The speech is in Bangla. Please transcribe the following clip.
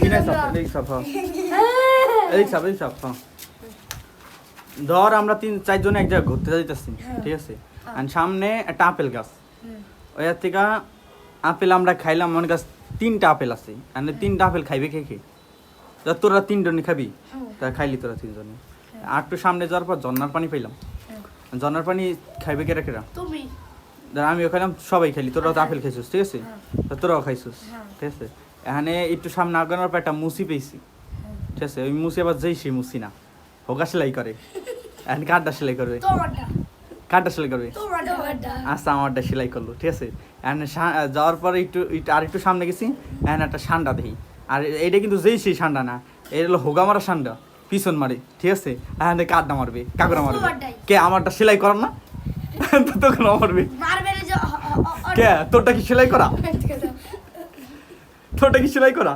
কিনে সব এই সব এই সব ধর আমরা 3-4 জন এক জায়গায় ঘুরতে যাইতেছি, ঠিক আছে? আর সামনে একটা আপেল গাছ, ওই থেকে আপেল আমরা খাইলাম, মনে গাছ 3টা আপেল আছে, আর 3টা আপেল খাইবে কে কে? তোরা 3 জনই খাবি, তা খাইলি তোরা 3 জনই। আর একটু সামনে যাওয়ার পর ঝর্ণার পানি পাইলাম, ঝর্ণার পানি খাইবে কেরা কেরা? তুমি আমিও খাইলাম, সবাই খাইলি, তোরাও তো আপেল খাইছিস, ঠিক আছে? তোরাও খাইছিস, ঠিক আছে? এখানে একটু সামনে আগানোর পর একটা মুসি পেয়েছি, ঠিক আছে? ওই মুসি আবার যেই সেই মুসি না, হোগা সেলাই করে, এখন কাঠটা সেলাই করবে, কাঠটা সেলাই করবে। আচ্ছা, আমারটা সেলাই করলো, ঠিক আছে? এখন যাওয়ার পরে আর একটু সামনে গেছি, এখন একটা সান্ডা দেখি, আর এইটা কিন্তু যেই সেই সান্ডা না, এটা হলো হোগা মারা সান্ডা, পিছন মারে, ঠিক আছে? এখন কাঠটা মারবে, কাকুরা মারবে, কে আমারটা সেলাই করার না? তখন মারবে কে? তোরটা কি সেলাই করা? তোরটা কি সেলাই করা?